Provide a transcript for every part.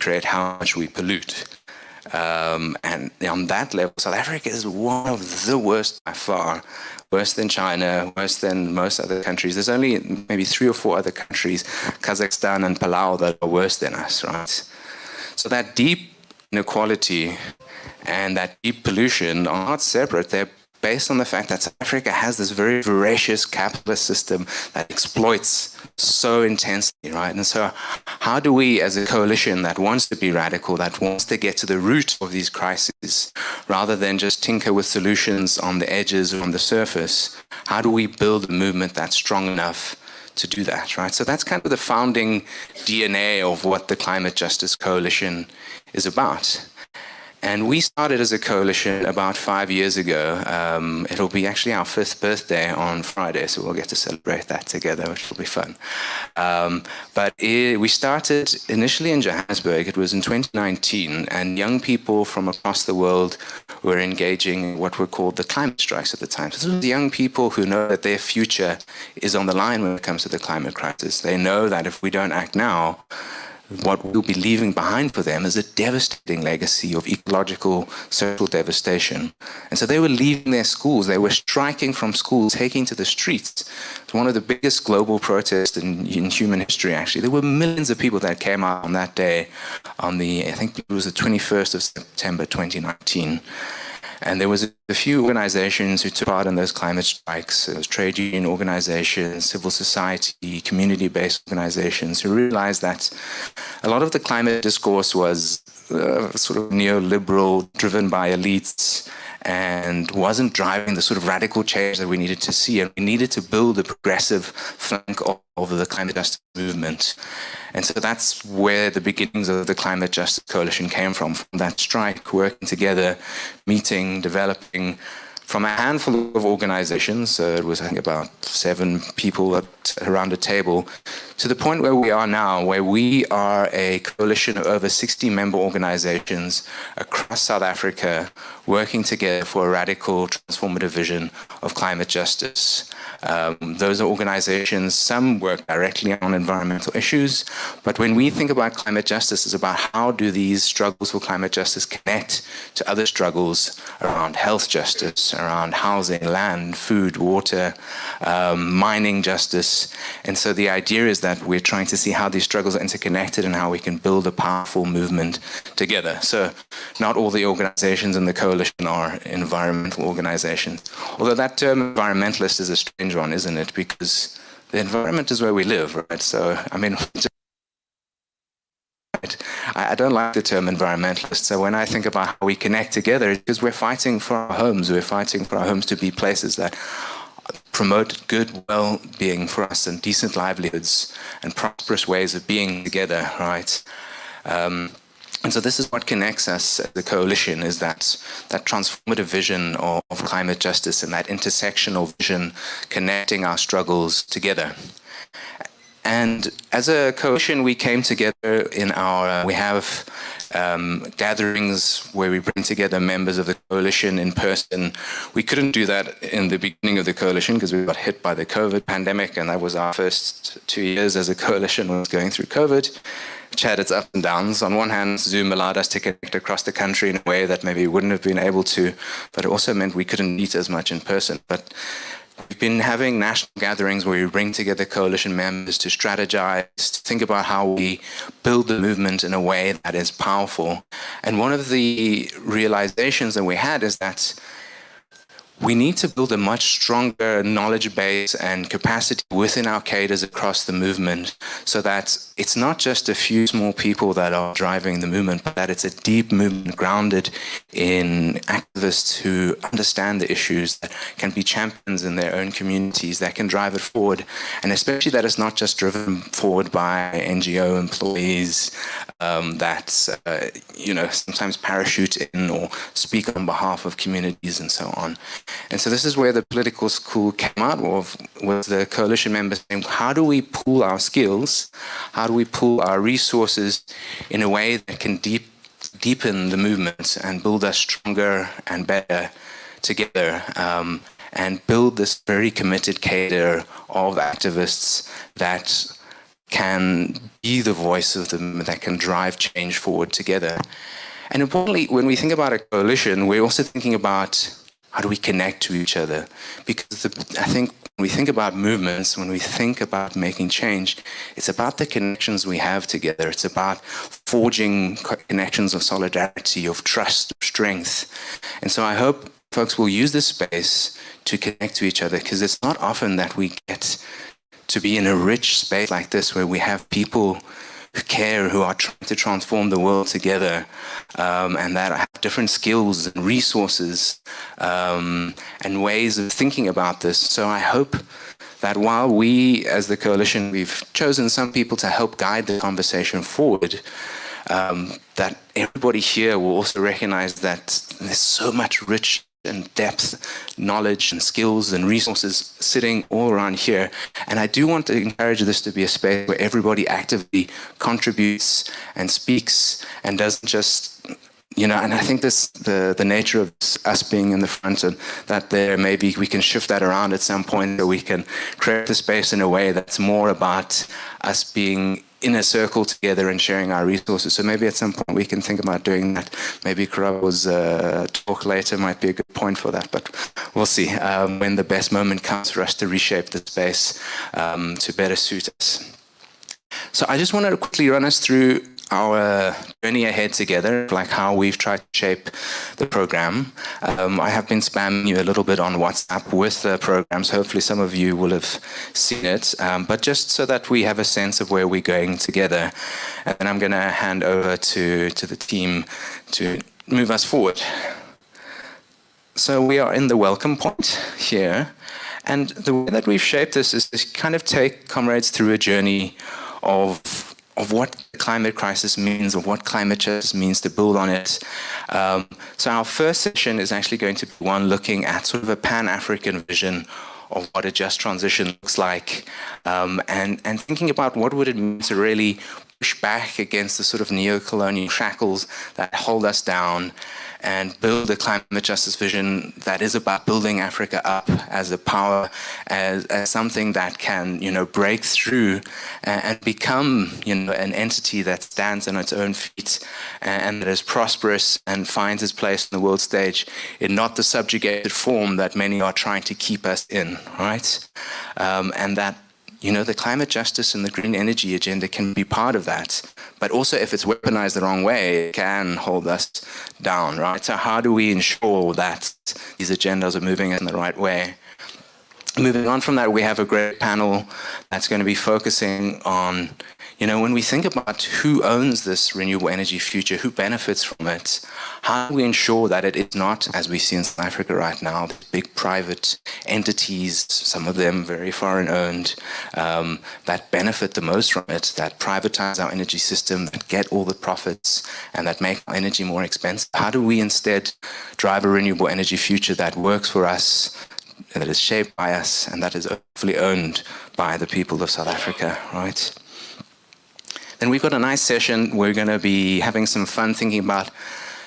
create how much we pollute. And on that level, South Africa is one of the worst by far, worse than China, worse than most other countries. There's only maybe 3 or 4 other countries, Kazakhstan and Palau, that are worse than us, right? So that deep inequality and that deep pollution are not separate. They're based on the fact that South Africa has this very voracious capitalist system that exploits so intensely, right? And so how do we, as a coalition that wants to be radical, that wants to get to the root of these crises, rather than just tinker with solutions on the edges or on the surface, how do we build a movement that's strong enough to do that, right? So that's kind of the founding DNA of what the Climate Justice Coalition is about. And we started as a coalition about 5 years ago. It'll be actually our 5th birthday on Friday, so we'll get to celebrate that together, which will be fun. We started initially in Johannesburg. It was in 2019, and young people from across the world were engaging in what were called the climate strikes at the time. So these were young people who know that their future is on the line when it comes to the climate crisis. They know that if we don't act now, what we'll be leaving behind for them is a devastating legacy of ecological, social devastation. And so they were leaving their schools. They were striking from schools, taking to the streets. It's one of the biggest global protests in human history, actually. There were millions of people that came out on that day, I think it was the 21st of September 2019. And there was a few organizations who took part in those climate strikes. It was trade union organizations, civil society, community-based organizations who realized that a lot of the climate discourse was sort of neoliberal, driven by elites, and wasn't driving the sort of radical change that we needed to see. And we needed to build a progressive flank of the climate justice movement. And so that's where the beginnings of the Climate Justice Coalition came from that strike, working together, meeting, developing, from a handful of organizations. So it was, I think, about 7 people around a table, to the point where we are now, where we are a coalition of over 60 member organizations across South Africa, working together for a radical, transformative vision of climate justice. Those are organizations, some work directly on environmental issues, but when we think about climate justice, it's about how do these struggles for climate justice connect to other struggles around health justice, around housing, land, food, water, mining justice. And so the idea is that we're trying to see how these struggles are interconnected and how we can build a powerful movement together. So not all the organizations in the coalition are environmental organizations. Although that term environmentalist is a strange one, isn't it? Because the environment is where we live, right? So, I mean, I don't like the term environmentalist. So when I think about how we connect together, it's because we're fighting for our homes. We're fighting for our homes to be places that promote good well-being for us and decent livelihoods and prosperous ways of being together, right? And so this is what connects us as a coalition, is that transformative vision of climate justice and that intersectional vision connecting our struggles together. And as a coalition, we came together in we have gatherings where we bring together members of the coalition in person. We couldn't do that in the beginning of the coalition because we got hit by the COVID pandemic, and that was our first 2 years as a coalition was going through COVID, which had its ups and downs. On one hand, Zoom allowed us to connect across the country in a way that maybe we wouldn't have been able to, but it also meant we couldn't meet as much in person. But we've been having national gatherings where we bring together coalition members to strategize, to think about how we build the movement in a way that is powerful. And one of the realizations that we had is that we need to build a much stronger knowledge base and capacity within our cadres across the movement, so that it's not just a few small people that are driving the movement, but that it's a deep movement grounded in activists who understand the issues, that can be champions in their own communities, that can drive it forward. And especially that it's not just driven forward by NGO employees that sometimes parachute in or speak on behalf of communities and so on. And so this is where the political school came out of, was the coalition members saying, how do we pool our skills? How do we pool our resources in a way that can deepen the movement and build us stronger and better together, and build this very committed cadre of activists that can be the voice of them that can drive change forward together. And importantly, when we think about a coalition, we're also thinking about how do we connect to each other? Because I think when we think about movements, when we think about making change, it's about the connections we have together. It's about forging connections of solidarity, of trust, of strength. And so I hope folks will use this space to connect to each other, because it's not often that we get to be in a rich space like this where we have people who care, who are trying to transform the world together, and that have different skills and resources and ways of thinking about this. So I hope that while we, as the coalition, we've chosen some people to help guide the conversation forward, that everybody here will also recognize that there's so much rich and depth, knowledge and skills and resources sitting all around here. And I do want to encourage this to be a space where everybody actively contributes and speaks and doesn't just, and I think this, the nature of us being in the front, and that there maybe we can shift that around at some point, so we can create the space in a way that's more about us being in a circle together and sharing our resources. So maybe at some point we can think about doing that. Maybe Karabo's talk later might be a good point for that, but we'll see when the best moment comes for us to reshape the space to better suit us. So I just wanted to quickly run us through our journey ahead together, like how we've tried to shape the program. I have been spamming you a little bit on WhatsApp with the programs. Hopefully some of you will have seen it, but just so that we have a sense of where we're going together. And then I'm going to hand over to the team to move us forward. So we are in the welcome point here. And the way that we've shaped this is to kind of take comrades through a journey of what the climate crisis means, of what climate justice means, to build on it. So our first session is actually going to be one looking at sort of a Pan-African vision of what a just transition looks like, and thinking about what would it mean to really push back against the sort of neo-colonial shackles that hold us down, and build a climate justice vision that is about building Africa up as a power, as something that can, break through and become, an entity that stands on its own feet and that is prosperous and finds its place on the world stage in not the subjugated form that many are trying to keep us in, right? And that the climate justice and the green energy agenda can be part of that. But also, if it's weaponized the wrong way, it can hold us down, right? So how do we ensure that these agendas are moving in the right way? Moving on from that, we have a great panel that's going to be focusing on, when we think about who owns this renewable energy future, who benefits from it, how do we ensure that it is not, as we see in South Africa right now, big private entities, some of them very foreign owned, that benefit the most from it, that privatize our energy system, that get all the profits, and that make our energy more expensive? How do we instead drive a renewable energy future that works for us, that is shaped by us, and that is hopefully owned by the people of South Africa, right? Then we've got a nice session. We're going to be having some fun thinking about,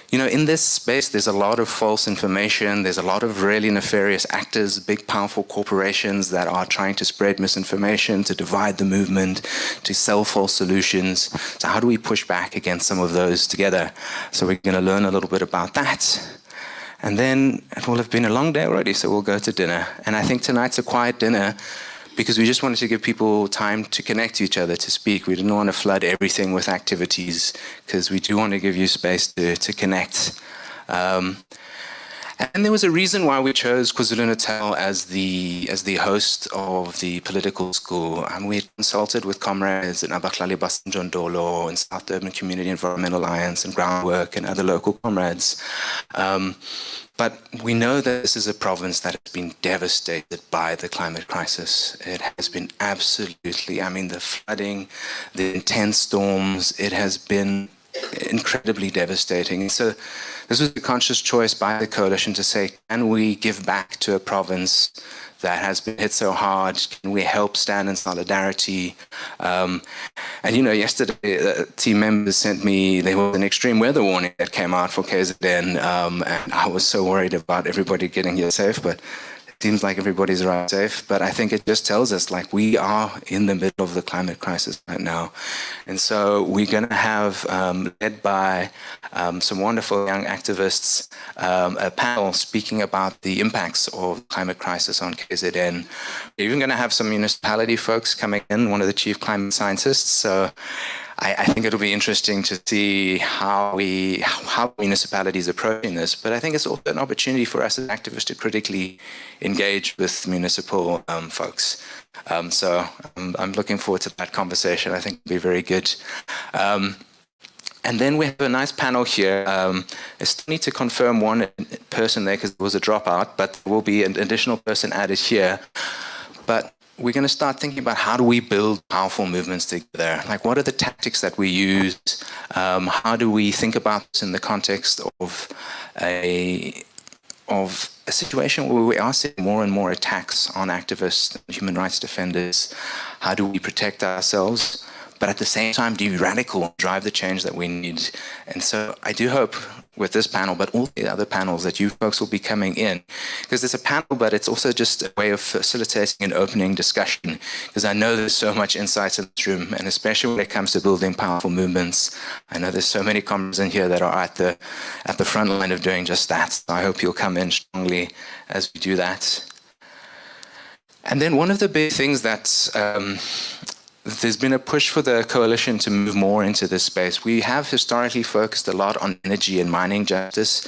in this space, there's a lot of false information. There's a lot of really nefarious actors, big, powerful corporations that are trying to spread misinformation, to divide the movement, to sell false solutions. So how do we push back against some of those together? So we're going to learn a little bit about that. And then it will have been a long day already, so we'll go to dinner. And I think tonight's a quiet dinner because we just wanted to give people time to connect to each other, to speak. We didn't want to flood everything with activities because we do want to give you space to connect. And there was a reason why we chose KwaZulu-Natal as the host of the political school. We consulted with comrades in Abaklali Basanjondolo and South Urban Community Environmental Alliance and Groundwork and other local comrades. But we know that this is a province that has been devastated by the climate crisis. It has been absolutely, the flooding, the intense storms, it has been incredibly devastating. So this was a conscious choice by the coalition to say, can we give back to a province that has been hit so hard? Can we help stand in solidarity? Yesterday, team members sent me, there was an extreme weather warning that came out for KZN, and I was so worried about everybody getting here safe, but seems like everybody's right safe, but I think it just tells us like we are in the middle of the climate crisis right now. And so we're going to have, led by some wonderful young activists, a panel speaking about the impacts of climate crisis on KZN. We're even going to have some municipality folks coming in, one of the chief climate scientists. So I think it'll be interesting to see how municipalities are approaching this. But I think it's also an opportunity for us as activists to critically engage with municipal folks. So I'm looking forward to that conversation. I think it'll be very good. And then we have a nice panel here. I still need to confirm one person there because there was a dropout, but there will be an additional person added here. But we're going to start thinking about how do we build powerful movements together? Like, what are the tactics that we use? How do we think about this in the context of a situation where we are seeing more and more attacks on activists and human rights defenders? How do we protect ourselves, but at the same time be radical, drive the change that we need? And so I do hope with this panel, but all the other panels, that you folks will be coming in, because it's a panel, but it's also just a way of facilitating an opening discussion, because I know there's so much insight in this room, and especially when it comes to building powerful movements. I know there's so many comrades in here that are at the front line of doing just that. So I hope you'll come in strongly as we do that. And then one of the big things that there's been a push for the coalition to move more into this space. We have historically focused a lot on energy and mining justice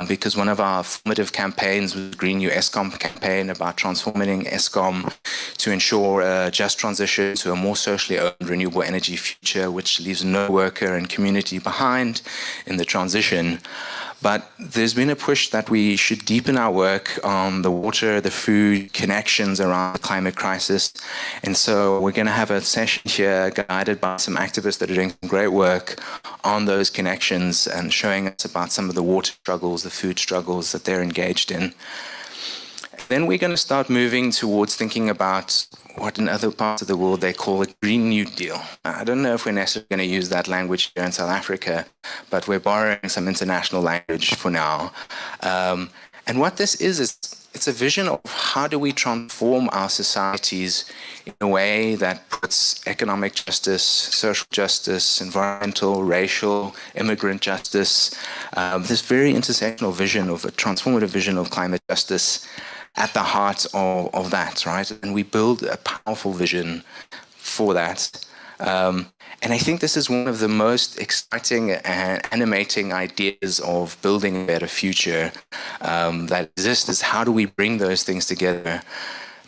because one of our formative campaigns was the Green New Eskom campaign about transforming Eskom to ensure a just transition to a more socially owned renewable energy future, which leaves no worker and community behind in the transition. But there's been a push that we should deepen our work on the water, the food connections around the climate crisis. And so we're going to have a session here guided by some activists that are doing some great work on those connections and showing us about some of the water struggles, the food struggles that they're engaged in. Then we're going to start moving towards thinking about what in other parts of the world they call a Green New Deal. I don't know if we're necessarily going to use that language here in South Africa, but we're borrowing some international language for now. And what this is it's a vision of how do we transform our societies in a way that puts economic justice, social justice, environmental, racial, immigrant justice, this very intersectional vision of a transformative vision of climate justice at the heart of that, right? And we build a powerful vision for that. And I think this is one of the most exciting and animating ideas of building a better future that exists, is how do we bring those things together?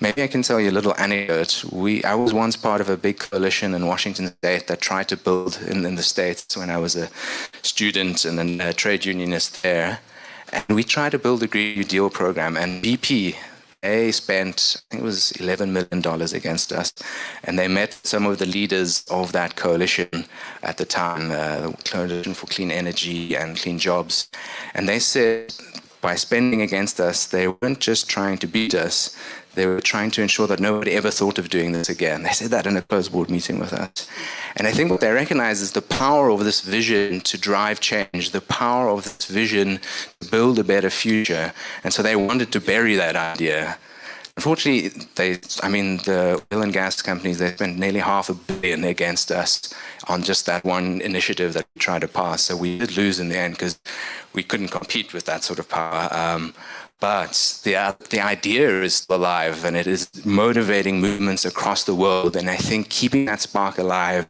Maybe I can tell you a little anecdote. I was once part of a big coalition in Washington State that tried to build in the States when I was a student and then a trade unionist there. And we tried to build a Green New Deal program, and BP, they spent, I think it was $11 million against us. And they met some of the leaders of that coalition at the time, the Coalition for Clean Energy and Clean Jobs. And they said, by spending against us, they weren't just trying to beat us, they were trying to ensure that nobody ever thought of doing this again. They said that in a closed board meeting with us. And I think what they recognize is the power of this vision to drive change, the power of this vision to build a better future. And so they wanted to bury that idea. Unfortunately, the oil and gas companies, they spent nearly $500 million against us on just that one initiative that we tried to pass. So we did lose in the end because we couldn't compete with that sort of power. But the idea is still alive, and it is motivating movements across the world. And I think keeping that spark alive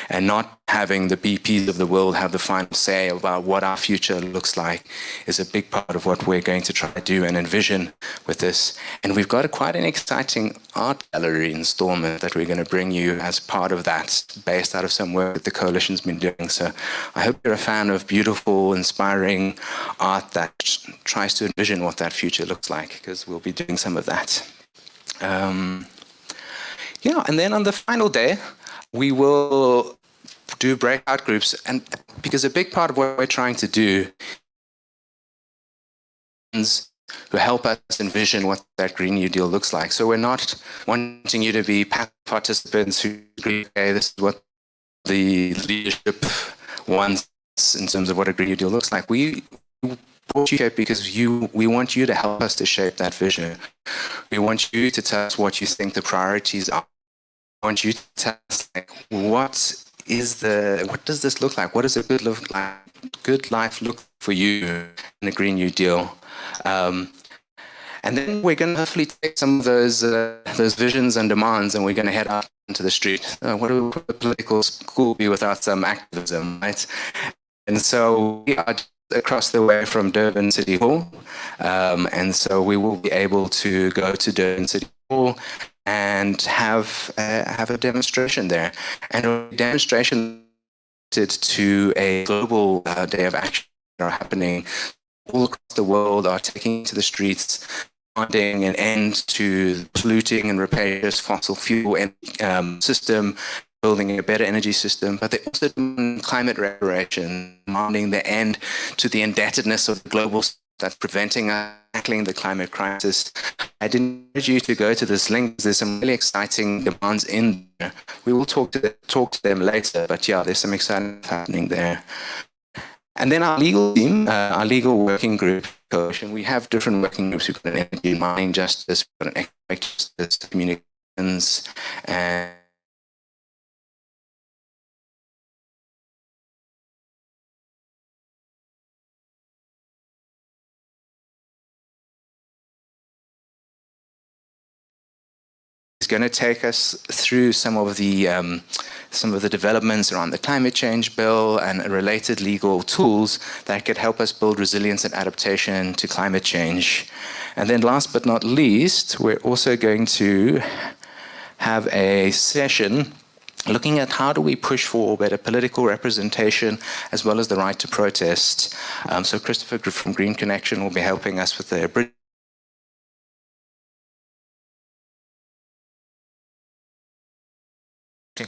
and not having the BPs of the world have the final say about what our future looks like is a big part of what we're going to try to do and envision with this. And we've got quite an exciting art gallery installment that we're going to bring you as part of that, based out of some work that the coalition's been doing. So I hope you're a fan of beautiful, inspiring art that tries to envision what that future looks like, because we'll be doing some of that. And then on the final day, we will do breakout groups, and because a big part of what we're trying to do is to help us envision what that Green New Deal looks like. So we're not wanting you to be participants who agree, okay, this is what the leadership wants in terms of what a Green New Deal looks like. We brought you here because we want you to help us to shape that vision. We want you to tell us what you think the priorities are. We want you to tell us, like, what does this look like? What does a good life look for you in the Green New Deal? And then we're going to hopefully take some of those visions and demands, and we're going to head out into the street. What would a political school be without some activism, right? And so we are just across the way from Durban City Hall, and so we will be able to go to Durban City Hall and have a demonstration there, and a demonstration to a global day of action that are happening all across the world, are taking to the streets, demanding an end to polluting and repetitious fossil fuel system, building a better energy system, but they also demand climate reparation, demanding the end to the indebtedness of the global system that's preventing us tackling the climate crisis. I'd encourage you to go to this link. There's some really exciting demands in there. We will talk to them later, but yeah, there's some exciting happening there. And then our legal team, our legal working group coalition, we have different working groups. We've got an energy and mining justice, we've got an economic justice, communications, and is going to take us through some of the developments around the climate change bill and related legal tools that could help us build resilience and adaptation to climate change. And then last but not least, we're also going to have a session looking at how do we push for better political representation as well as the right to protest. So Christopher from Green Connection will be helping us with the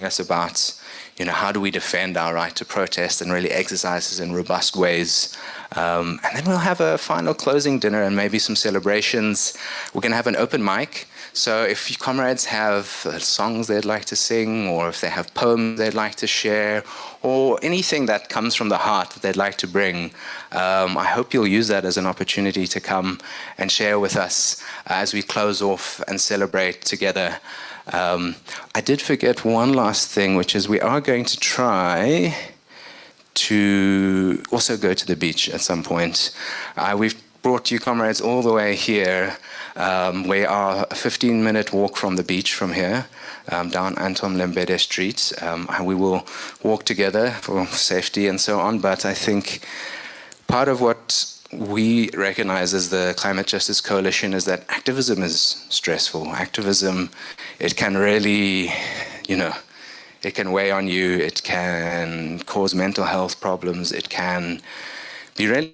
us about, how do we defend our right to protest and really exercise this in robust ways. And then we'll have a final closing dinner and maybe some celebrations. We're going to have an open mic. So if you comrades have songs they'd like to sing, or if they have poems they'd like to share, or anything that comes from the heart that they'd like to bring, I hope you'll use that as an opportunity to come and share with us as we close off and celebrate together. I did forget one last thing, which is we are going to try to also go to the beach at some point. We've brought you comrades all the way here. We are a 15-minute walk from the beach from here, down Anton Lembede Street. We will walk together for safety and so on, but I think part of what we recognize as the Climate Justice Coalition is that activism is stressful. Activism, it can really, it can weigh on you, it can cause mental health problems, it can be really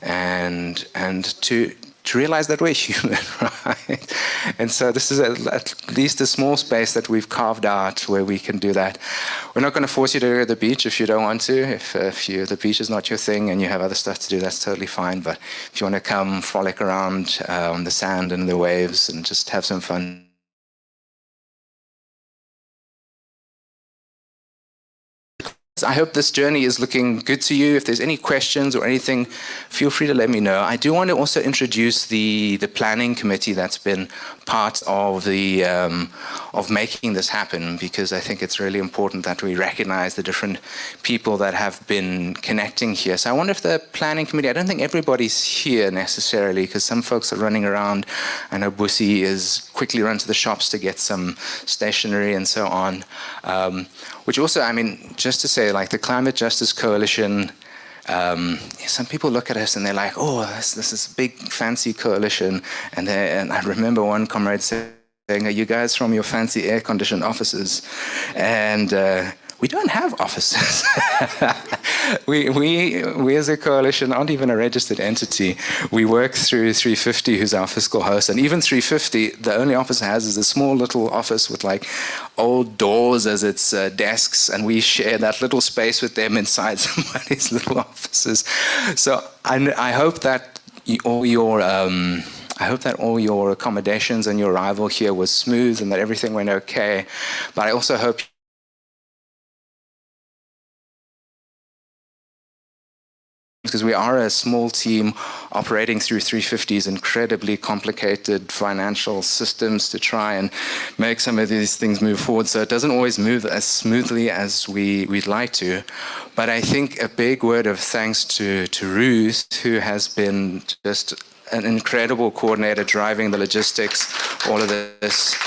and to realize that we're human, right? And so this is at least a small space that we've carved out where we can do that. We're not going to force you to go to the beach if you don't want to. If the beach is not your thing and you have other stuff to do, that's totally fine. But if you want to come frolic around on the sand and the waves and just have some fun, I hope this journey is looking good to you. If there's any questions or anything, feel free to let me know. I do want to also introduce the planning committee that's been part of the of making this happen, because I think it's really important that we recognize the different people that have been connecting here. So I wonder if the planning committee, I don't think everybody's here necessarily, because some folks are running around. I know Busi is quickly run to the shops to get some stationery and so on. Which also, just to say, like the Climate Justice Coalition, some people look at us and they're like, oh, this is a big fancy coalition. And I remember one comrade saying, are you guys from your fancy air-conditioned offices? And we don't have offices. we as a coalition aren't even a registered entity. We work through 350, who's our fiscal host, and even 350, the only office it has is a small little office with like old doors as its desks, and we share that little space with them inside somebody's little offices. So I hope that all your accommodations and your arrival here was smooth and that everything went okay. But I also hope because we are a small team operating through 350's incredibly complicated financial systems to try and make some of these things move forward. So it doesn't always move as smoothly as we'd like to. But I think a big word of thanks to Ruth, who has been just an incredible coordinator driving the logistics, all of this.